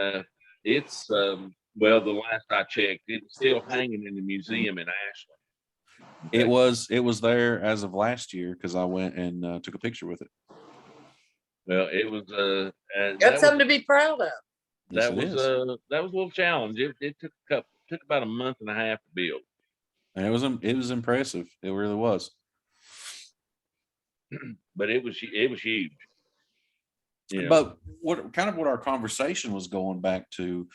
it's well, the last I checked, it's still hanging in the museum in Ashland.
It
Texas.
was there as of last year because I went and took a picture with it.
Well, it was and
That's something to be proud of.
Yes, it is.
that was a little challenge. It took about a month and a half to build.
And it was impressive. It really was.
But it was huge. Yeah.
But what our conversation was going back to,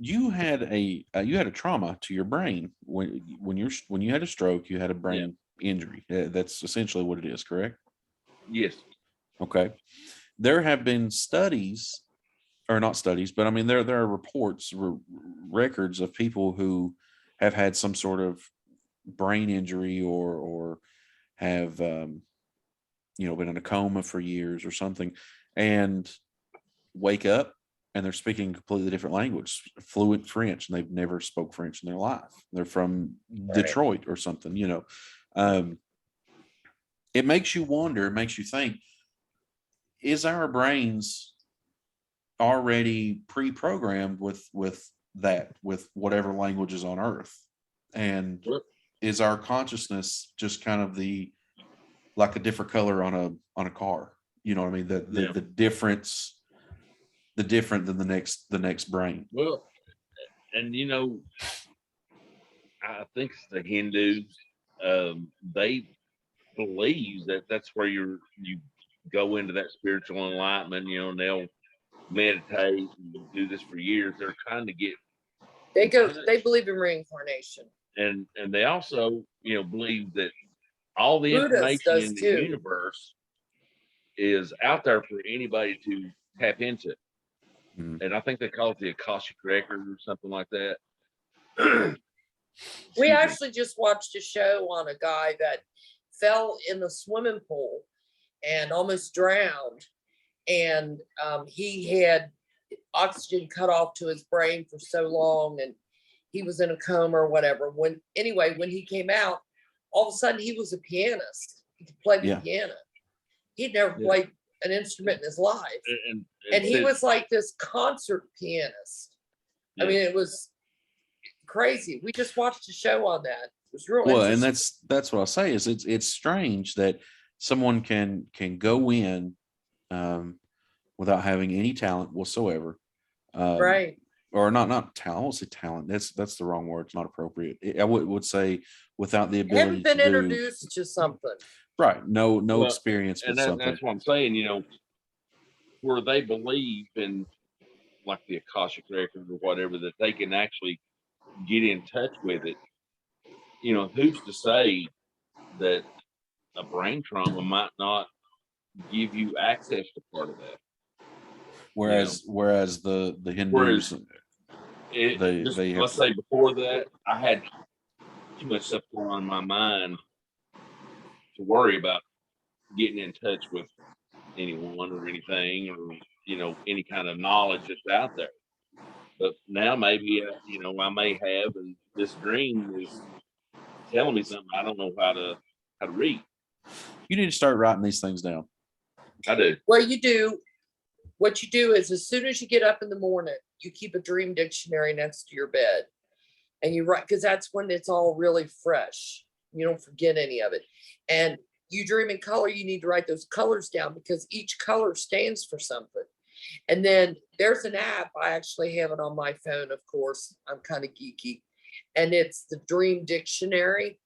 you had a trauma to your brain when you had a stroke. You had a brain injury. That's essentially what it is, correct?
Yes.
Okay. There have been studies, or not studies, but I mean there are reports, records of people who have had some sort of brain injury or have been in a coma for years or something, and wake up and they're speaking a completely different language, fluent French, and they've never spoke French in their life. They're from Detroit or something, it makes you wonder, it makes you think, is our brains already pre-programmed with whatever language is on earth? And is our consciousness just kind of like a different color on a car? You know what I mean? The difference, the different than the next brain.
Well, and I think it's the Hindus. They believe that that's where you go into that spiritual enlightenment. And they'll meditate and do this for years. They're trying to get.
They believe in reincarnation.
And they also, believe that all the
Buddhist
information
does
in the
too.
universe is out there for anybody to tap into.
Mhm.
And I think they call it the Akashic Record or something like that.
We actually just watched a show on a guy that fell in the swimming pool and almost drowned. And he had oxygen cut off to his brain for so long, and he was in a coma or whatever. When he came out, all of a sudden he was a pianist. He could play the piano. He'd never played an instrument in his life. And he was like this concert pianist. I mean, it was crazy. We just watched a show on that. It was really
and that's what I say is it's strange that someone can go in without having any talent whatsoever.
Right.
Or not talent. I won't say talent. That's the wrong word. It's not appropriate. I would say without the ability
haven't been introduced to something.
Right. No experience with something.
That's what I'm saying, where they believe in like the Akashic Record or whatever, that they can actually get in touch with it. Who's to say that a brain trauma might not give you access to part of that?
Whereas the Hindus,
let's say before that, I had too much stuff going on in my mind to worry about getting in touch with anyone or anything, or any kind of knowledge that's out there. But now maybe I may have, and this dream is telling me something I don't know how to read.
You need to start writing these things down.
I do.
Well, you do. What you do is, as soon as you get up in the morning, you keep a dream dictionary next to your bed, and you write, because that's when it's all really fresh. You don't forget any of it. And you dream in color, you need to write those colors down, because each color stands for something. And then there's an app. I actually have it on my phone, of course. I'm kind of geeky. And it's the Dream Dictionary.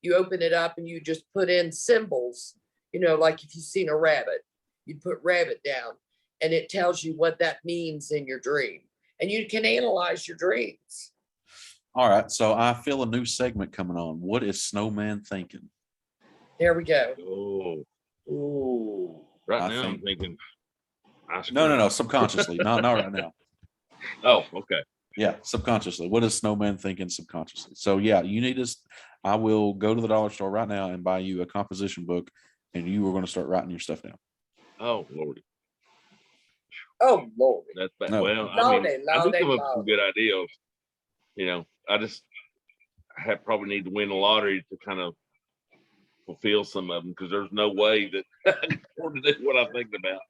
You open it up and you just put in symbols, like if you've seen a rabbit, you put rabbit down, and it tells you what that means in your dream. And you can analyze your dreams.
All right. So I feel a new segment coming on. What is Snowman thinking?
There we go.
Oh. Right now I'm thinking.
No. Subconsciously. not right now.
Oh, okay.
Yeah, subconsciously. What is Snowman thinking subconsciously? So yeah, you need to. I will go to the dollar store right now and buy you a composition book, and you are going to start writing your stuff down.
Oh Lord.
Oh Lord.
That's bad.
No.
Well, I do come up with some good ideas. I probably need to win the lottery to kind of fulfill some of them, because there's no way that I can afford to do what I'm thinking about.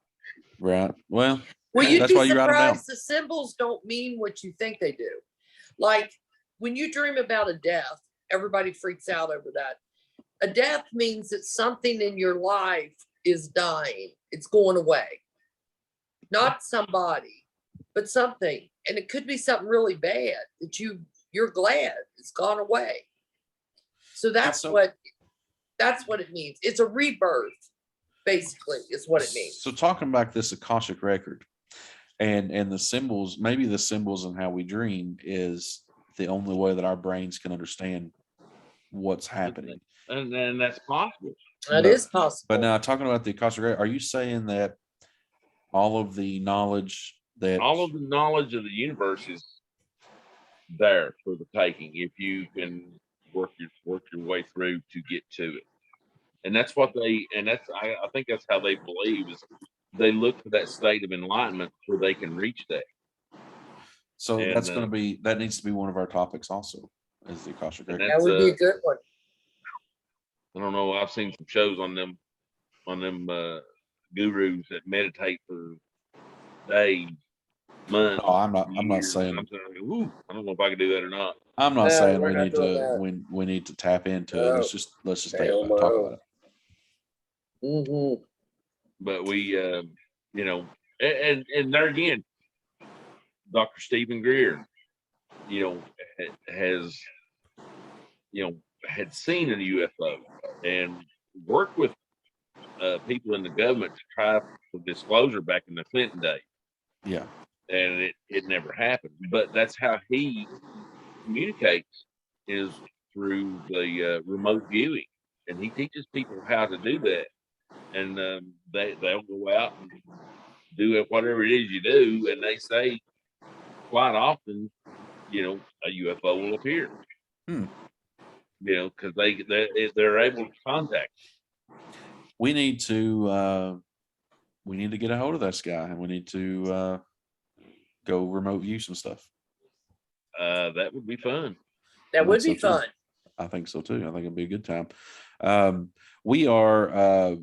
Right. Well,
Well, you'd
that's
be
why you write them down.
surprised the symbols don't mean what you think they do. Like when you dream about a death, everybody freaks out over that. A death means that something in your life is dying, it's going away. Not somebody, but something. And it could be something really bad that you're glad it's gone away. So that's what it means. It's a rebirth, basically, is what it means.
So talking about this Akashic record and the symbols, maybe the symbols and how we dream is the only way that our brains can understand what's happening.
And that's possible.
That is possible.
But now talking about the Akashic record, are you saying that all of the knowledge of
the universe is there for the taking if you can work your way through to get to it? And that's what I think that's how they believe, is they look for that state of enlightenment where they can reach that.
So that's going to be, that needs to be one of our topics also, is the Akashic record.
That would be a good one.
I don't know. I've seen some shows on them gurus that meditate for days, months.
No, I'm not saying.
I don't know if I can do that or not.
I'm not saying we need to tap into it. Let's just talk about it.
Mm-hmm.
But we, and there again, Dr. Stephen Greer, has, had seen a UFO and worked with people in the government to try for disclosure back in the Clinton days.
Yeah.
And it never happened. But that's how he communicates, is through the remote viewing. And he teaches people how to do that. And they'll go out and do whatever it is you do. And they say quite often, a UFO will appear. Because they're able to contact.
We need to get a hold of this guy, and we need to go remote view some stuff.
That would be fun.
That would be fun.
I think so too. I think it'd be a good time. We are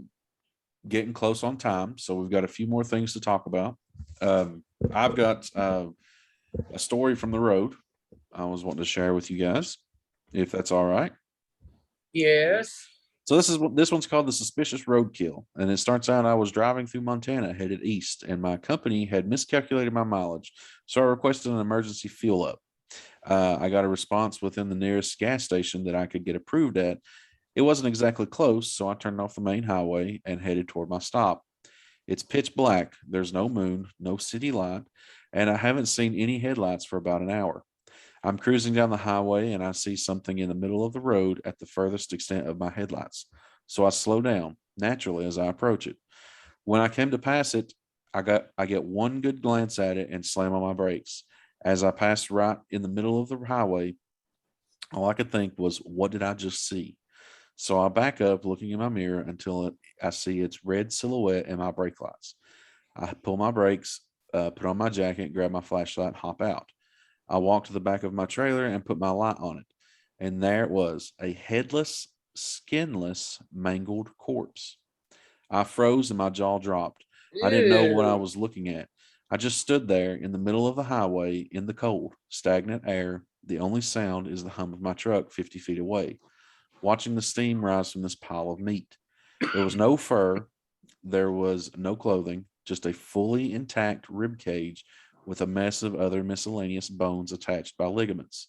getting close on time, so we've got a few more things to talk about. I've got a story from the road I was wanting to share with you guys, if that's all right.
Yes.
So this one's called The Suspicious Roadkill, and it starts out, I was driving through Montana headed east, and my company had miscalculated my mileage, so I requested an emergency fuel up. I got a response within the nearest gas station that I could get approved at. It wasn't exactly close, so I turned off the main highway and headed toward my stop. It's pitch black. There's no moon, no city light, and I haven't seen any headlights for about an hour. I'm cruising down the highway and I see something in the middle of the road at the furthest extent of my headlights. So I slow down naturally as I approach it. When I came to pass it, I get one good glance at it and slam on my brakes. As I passed right in the middle of the highway, all I could think was, what did I just see? So I back up looking in my mirror until I see its red silhouette in my brake lights. I pull my brakes, put on my jacket, grab my flashlight, and hop out. I walked to the back of my trailer and put my light on it. And there it was, a headless, skinless, mangled corpse. I froze and my jaw dropped. I didn't know what I was looking at. I just stood there in the middle of the highway in the cold, stagnant air. The only sound is the hum of my truck 50 feet away, watching the steam rise from this pile of meat. There was no fur. There was no clothing, just a fully intact rib cage with a mess of other miscellaneous bones attached by ligaments.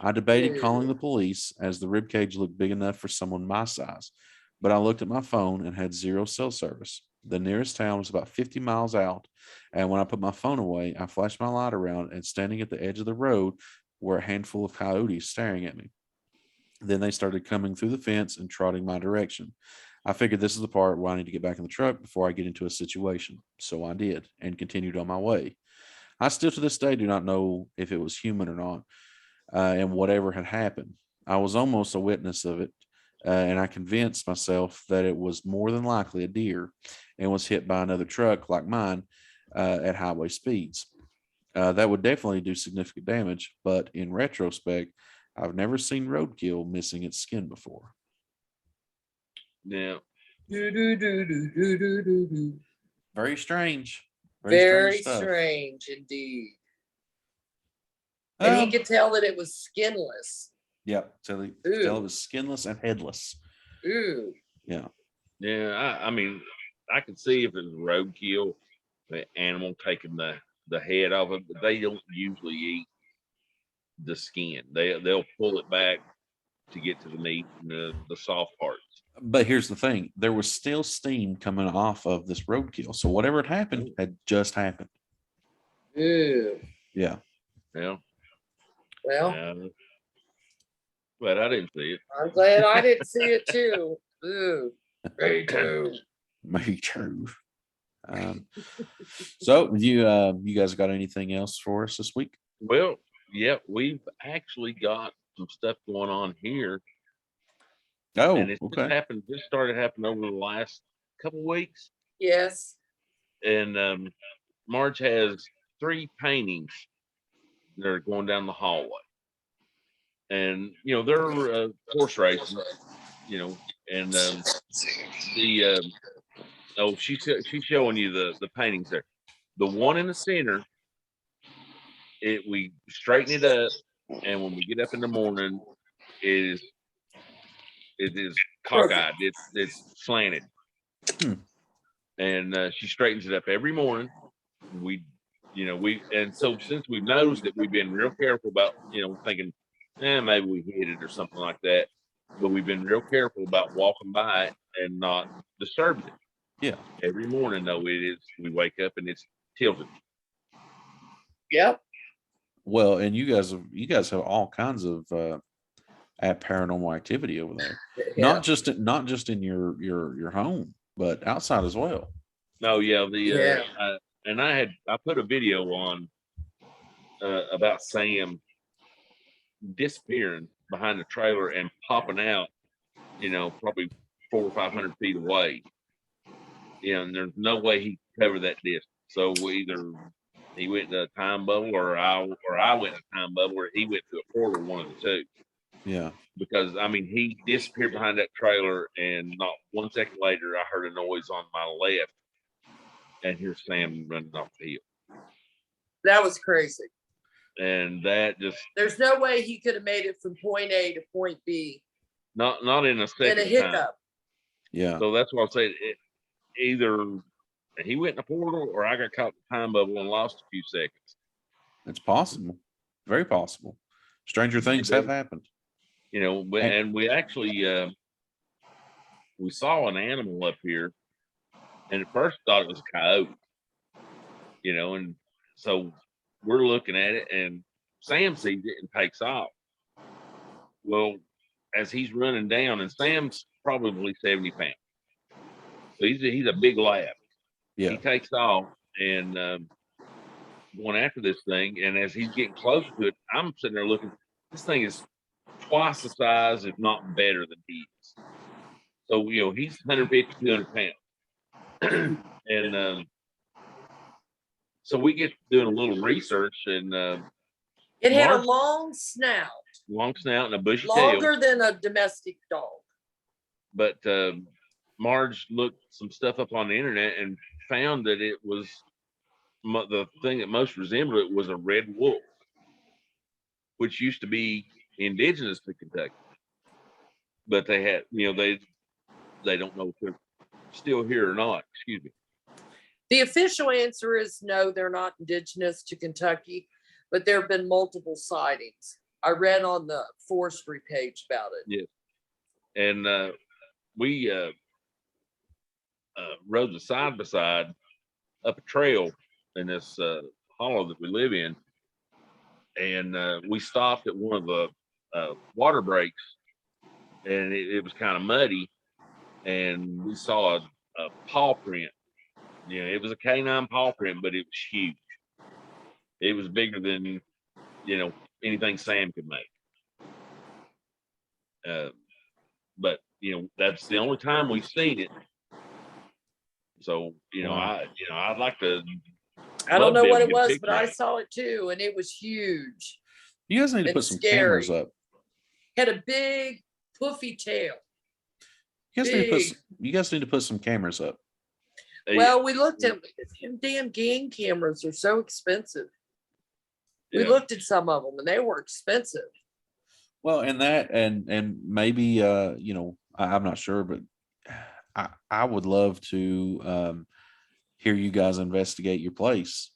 I debated calling the police, as the ribcage looked big enough for someone my size, but I looked at my phone and had zero cell service. The nearest town was about 50 miles out, and when I put my phone away, I flashed my light around, and standing at the edge of the road were a handful of coyotes staring at me. Then they started coming through the fence and trotting my direction. I figured this is the part where I need to get back in the truck before I get into a situation. So I did, and continued on my way. I still to this day do not know if it was human or not, and whatever had happened. I was almost a witness of it, and I convinced myself that it was more than likely a deer and was hit by another truck like mine at highway speeds. That would definitely do significant damage. But in retrospect, I've never seen roadkill missing its skin before.
Yeah.
Do, do, do, do, do, do, do, do.
Very strange.
Very
stuff.
strange indeed. And he
Um,
could tell that it was skinless.
Yep. Tell it was skinless and headless.
Ooh.
Yeah.
Yeah. I mean, I could see if it was roadkill, the animal taking the head off it, but they don't usually eat the skin. They'll pull it back to get to the meat and the soft parts.
But here's the thing: there was still steam coming off of this roadkill, so whatever had happened had just happened.
Ooh.
Yeah.
Yeah.
Well,
but I didn't see it.
I'm glad I didn't see it too. Ooh. Me too.
Me too. So you guys got anything else for us this week?
Well, yeah, we've actually got some stuff going on here.
Oh,
and it's
okay.
just started happening over the last couple weeks.
Yes.
And Marge has 3 paintings that are going down the hallway. And they're horse racing, and she's showing you the paintings there. The one in the center, we straighten it up, and when we get up in the morning, it is cockeyed. It's slanted. And she straightens it up every morning. So since we've noticed it, we've been real careful about thinking, maybe we hit it or something like that. But we've been real careful about walking by it and not disturbing it.
Yeah.
Every morning, though, we wake up and it's tilted.
Yep.
Well, and you guys have all kinds of paranormal activity over there.
Yeah.
Not just in your home, but outside as well.
No, yeah, and I put a video on about Sam disappearing behind the trailer and popping out, probably 400 or 500 feet away. And there's no way he could cover that distance. So either he went to a time bubble, or I went to a time bubble, or he went to a portal, one of the two.
Yeah.
Because he disappeared behind that trailer, and not 1 second later, I heard a noise on my left, and here's Sam running off the hill.
That was crazy.
And that just,
there's no way he could have made it from point A to point B.
Not in a second.
In a hiccup.
Time.
Yeah.
So that's why I say either he went in a portal, or I got caught in a time bubble and lost a few seconds.
It's possible. Very possible. Stranger things have happened.
And we actually we saw an animal up here, and at first thought it was a coyote. And so we're looking at it, and Sam sees it and takes off. Well, as he's running down, and Sam's probably 70 pounds, so he's a big lad.
Yeah.
He takes off and going after this thing, and as he's getting closer to it, I'm sitting there looking. This thing is twice the size, if not better, than he is. So he's 150, 200 pounds, and so we get doing a little research, and
it had a long snout
and a bushy
longer
tail.
than a domestic dog.
But Marge looked some stuff up on the internet and found that it was the thing that most resembled it was a red wolf, which used to be indigenous to Kentucky. But they had, they don't know if they're still here or not. Excuse me.
The official answer is no, they're not indigenous to Kentucky, but there have been multiple sightings. I read on the forestry page about it.
Yes. And we rode the side by side up a trail in this hollow that we live in, and we stopped at one of the water breaks, and it was kind of muddy, and we saw a paw print. It was a canine paw print, but it was huge. It was bigger than anything Sam could make. But that's the only time we've seen it. So
Wow.
I'd like to
I don't
Love to
know
be
what
able
it
to get a
was, but
picture
I
of it.
saw it too, and it was huge.
You guys need to
And
put some cameras
scary.
up.
Had a big puffy tail.
You guys need to put.
Big.
You guys need to put some cameras up.
Well, we looked at them damn game cameras are so expensive. We
Yeah.
looked at some of them and they were expensive.
Well, and that, and maybe you know, I'm not sure, but I would love to hear you guys investigate your place.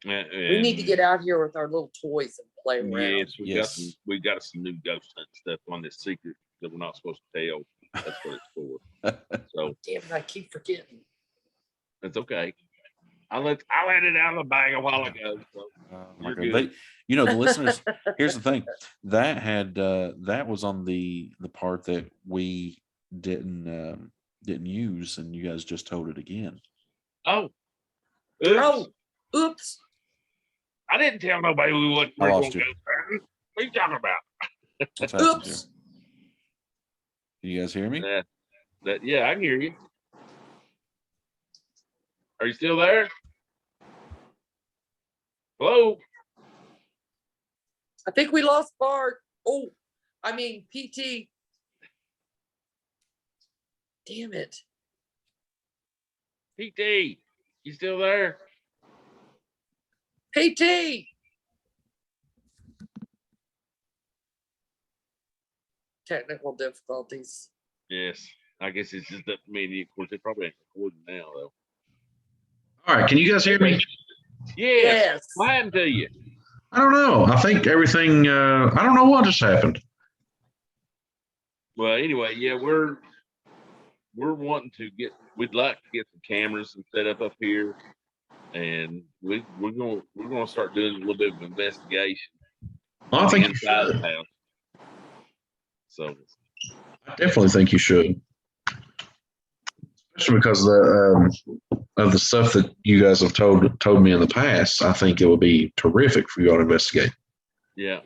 We need to get out here with our little toys and play around.
Yes,
Yes.
we got some new ghost hunt stuff on this secret that we're not supposed to tell. That's what it's for. So
Damn it, I keep forgetting.
it's okay. I let it out of the bag a while ago. So
My
you're
God.
good.
You know, the listeners. Here's the thing that had that was on the part that we didn't use, and you guys just told it again.
Oh, oops.
Oh, oops.
I didn't tell nobody we wasn't
I
going
lost
to
you.
go. What are you talking about?
What's happening here?
Oops.
Can you guys hear me?
Yeah, I can hear you. Are you still there? Hello?
I think we lost Bart. Oh, I mean, PT. Damn it.
PT, you still there?
PT. Technical difficulties.
Yes. I guess it's just up to me. Of course, they probably ain't recording now, though.
All right, can you guys hear me?
Yes.
Yes.
What happened to you?
I don't know. I think everything. I don't know what just happened.
Well, anyway, yeah, we're wanting to get. We'd like to get some cameras and set up here, and we're gonna start doing a little bit of investigation
Well, I
on the
think you
inside of
should.
the house. So
I definitely think you should, especially because of the stuff that you guys have told me in the past. I think it would be terrific for you all to investigate.
yeah,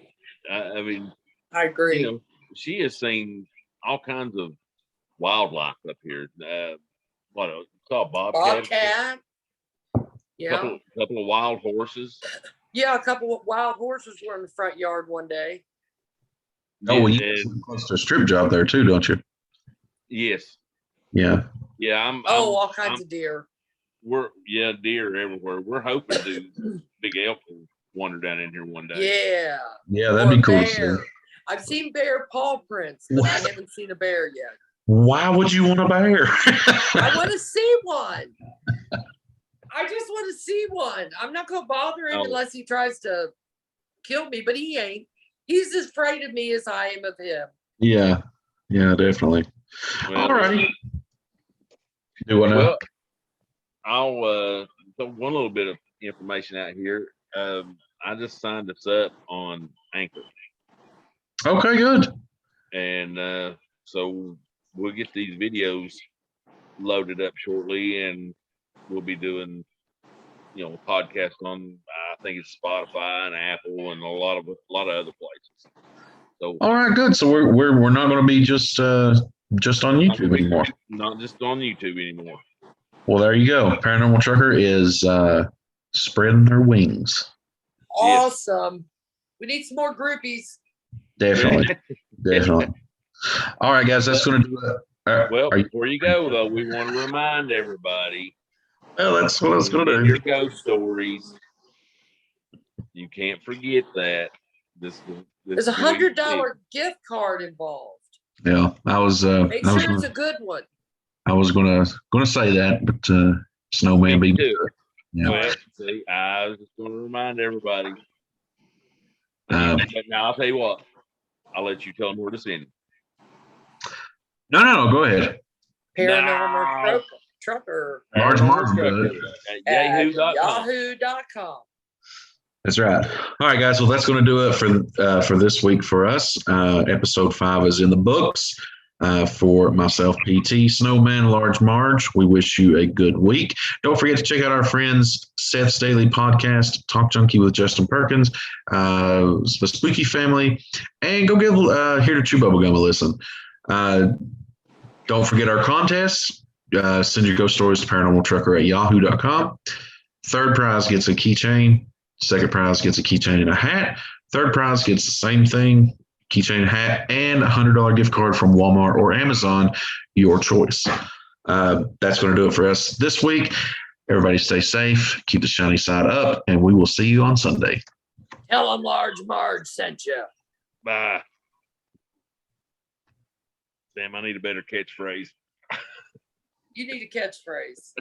I mean,
I agree.
you know, she has seen all kinds of wildlife up here. Saw a bobcat,
Bobcat. Yeah.
couple of wild horses.
Yeah, a couple of wild horses were in the front yard one day.
Oh, well, you
And-
guys live close to a strip job there too, don't you?
yes,
Yeah.
yeah.
All kinds of deer.
Deer everywhere. We're hoping to big elk will wander down in here one day.
Yeah.
Yeah, that'd
Or
be cool to
bear.
see.
I've seen bear paw prints, but I haven't seen a bear yet.
Why would you want a bear?
I want to see one. I just want to see one. I'm not going to bother him
Oh.
unless he tries to kill me, but he ain't. He's as afraid of me as I am of him.
Yeah. Yeah, definitely.
Well,
All righty. Do what now?
Well, I'll throw one little bit of information out here. I just signed us up on Anchor,
Okay, good.
and so we'll get these videos loaded up shortly, and we'll be doing, a podcast on I think it's Spotify and Apple and a lot of other places. So
All right, good. So we're not going to be just on YouTube anymore.
not just on YouTube anymore.
Well, there you go. Paranormal Trucker is spreading their wings.
Awesome. We need some more groupies.
Definitely, definitely. All right, guys, that's going to do it.
Well, before you go though, we want to remind everybody.
Well, that's what I was going to
in
do.
your ghost stories, you can't forget that
There's a $100 gift card involved.
Yeah, I was.
Make
I was.
sure it's
Gonna,
a good one.
I was going to say that, but Snowman beat me. Yeah.
Well, see, I was just going to remind everybody.
Um,
But now I'll tell you what. I'll let you tell them where to send it.
No. Go ahead.
Paranormal
No.
Trucker
Large Martin,
At
at
yahoo.com.
yahoo.com.
That's right. All right, guys. Well, that's going to do it for this week for us. Episode 5 is in the books. For myself, PT, Snowman, Large Marge, we wish you a good week. Don't forget to check out our friends Seth's Daily Podcast, Talk Junkie with Justin Perkins, the Spooky Family, and go give Here to Chew Bubblegum a listen. Don't forget our contests. Send your ghost stories to paranormaltrucker@yahoo.com. Third prize gets a keychain. Second prize gets a keychain and a hat. Third prize gets the same thing, keychain, hat, and a $100 gift card from Walmart or Amazon, your choice. That's going to do it for us this week. Everybody stay safe, keep the shiny side up, and we will see you on Sunday.
Tell them Large Marge sent you.
Bye. Sam, I need a better catchphrase.
You need a catchphrase.